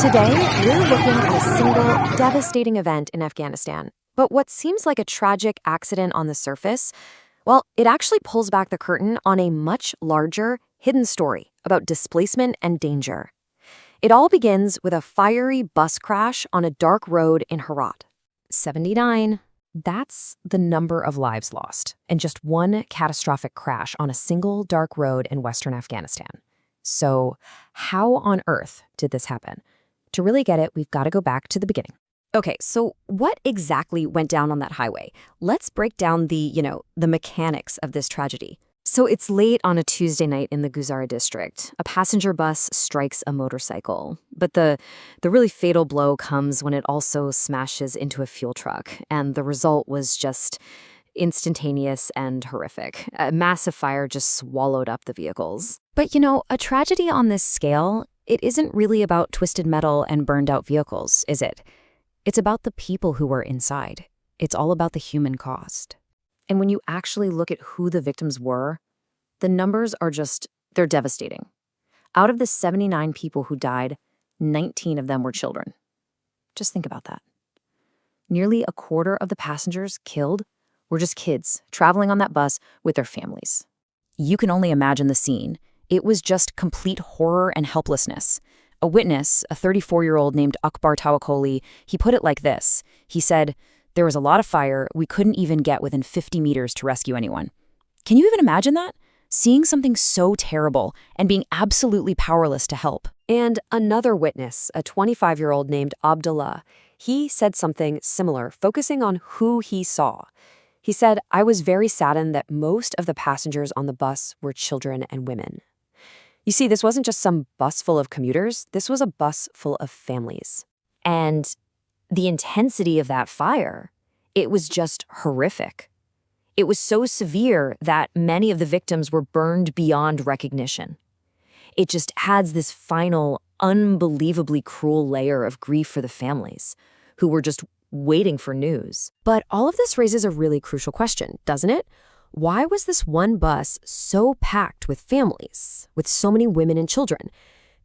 Today, we're looking at a single devastating event in Afghanistan. But what seems like a tragic accident on the surface, well, it actually pulls back the curtain on a much larger, hidden story about displacement and danger. It all begins with a fiery bus crash on a dark road in Herat. 79. That's the number of lives lost in just one catastrophic crash on a single dark road in western Afghanistan. So, how on earth did this happen? To really get it, we've got to go back to the beginning. Okay, so what exactly went down on that highway? Let's break down the mechanics of this tragedy. So it's late on a Tuesday night in the Guzara district. A passenger bus strikes a motorcycle. But the really fatal blow comes when it also smashes into a fuel truck. And the result was just instantaneous and horrific. A massive fire just swallowed up the vehicles. But a tragedy on this scale, it isn't really about twisted metal and burned out vehicles, is it? It's about the people who were inside. It's all about the human cost. And when you actually look at who the victims were, the numbers are they're devastating. Out of the 79 people who died, 19 of them were children. Just think about that. Nearly a quarter of the passengers killed were just kids traveling on that bus with their families. You can only imagine the scene. It was just complete horror and helplessness. A witness, a 34-year-old named Akbar Tawakkoli, he put it like this. He said, "There was a lot of fire. We couldn't even get within 50 meters to rescue anyone." Can you even imagine that? Seeing something so terrible and being absolutely powerless to help. And another witness, a 25-year-old named Abdullah, he said something similar, focusing on who he saw. He said, "I was very saddened that most of the passengers on the bus were children and women." You see, this wasn't just some bus full of commuters. This was a bus full of families. And the intensity of that fire, it was just horrific. It was so severe that many of the victims were burned beyond recognition. It just adds this final, unbelievably cruel layer of grief for the families, who were just waiting for news. But all of this raises a really crucial question, doesn't it? Why was this one bus so packed with families, with so many women and children?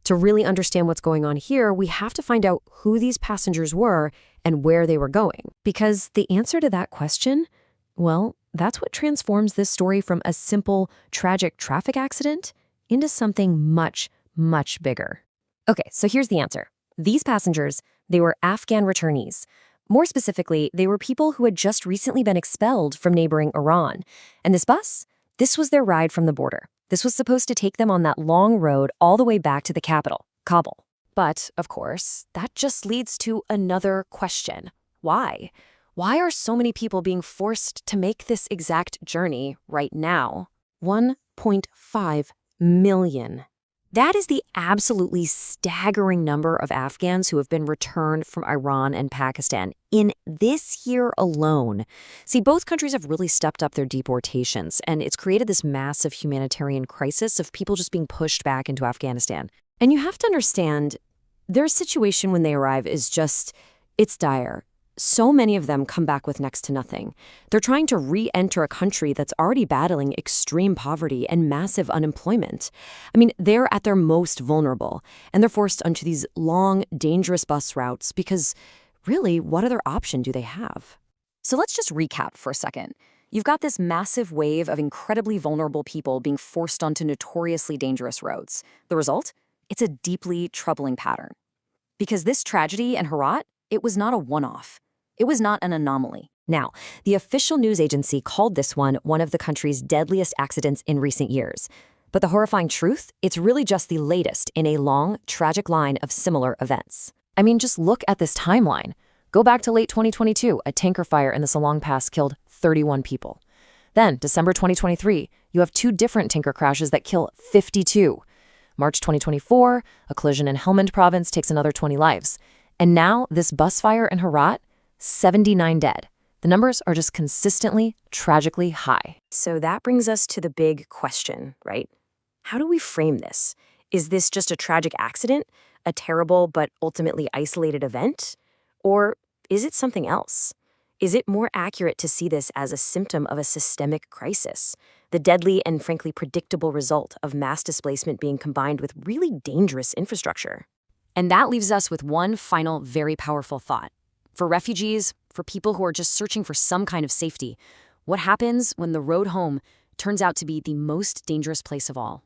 To really understand what's going on here, we have to find out who these passengers were and where they were going. Because the answer to that question, well, that's what transforms this story from a simple, tragic traffic accident into something much, much bigger. Okay, so here's the answer. These passengers, they were Afghan returnees. More specifically, they were people who had just recently been expelled from neighboring Iran. And this bus, this was their ride from the border. This was supposed to take them on that long road all the way back to the capital, Kabul. But, of course, that just leads to another question. Why? Why are so many people being forced to make this exact journey right now? 1.5 million. That is the absolutely staggering number of Afghans who have been returned from Iran and Pakistan in this year alone. See, both countries have really stepped up their deportations, and it's created this massive humanitarian crisis of people just being pushed back into Afghanistan. And you have to understand, their situation when they arrive is it's dire. So many of them come back with next to nothing. They're trying to re-enter a country that's already battling extreme poverty and massive unemployment. I mean, they're at their most vulnerable, and they're forced onto these long, dangerous bus routes because, really, what other option do they have? So let's just recap for a second. You've got this massive wave of incredibly vulnerable people being forced onto notoriously dangerous roads. The result? It's a deeply troubling pattern. Because this tragedy in Herat, it was not a one-off. It was not an anomaly. Now, the official news agency called this one of the country's deadliest accidents in recent years. But the horrifying truth, it's really just the latest in a long, tragic line of similar events. I mean, just look at this timeline. Go back to late 2022, a tanker fire in the Salong Pass killed 31 people. Then, December 2023, you have 2 different tanker crashes that kill 52. March 2024, a collision in Helmand province takes another 20 lives. And now, this bus fire in Herat, 79 dead. The numbers are just consistently, tragically high. So that brings us to the big question, right? How do we frame this? Is this just a tragic accident, a terrible but ultimately isolated event? Or is it something else? Is it more accurate to see this as a symptom of a systemic crisis, the deadly and frankly predictable result of mass displacement being combined with really dangerous infrastructure? And that leaves us with one final, very powerful thought. For refugees, for people who are just searching for some kind of safety, what happens when the road home turns out to be the most dangerous place of all?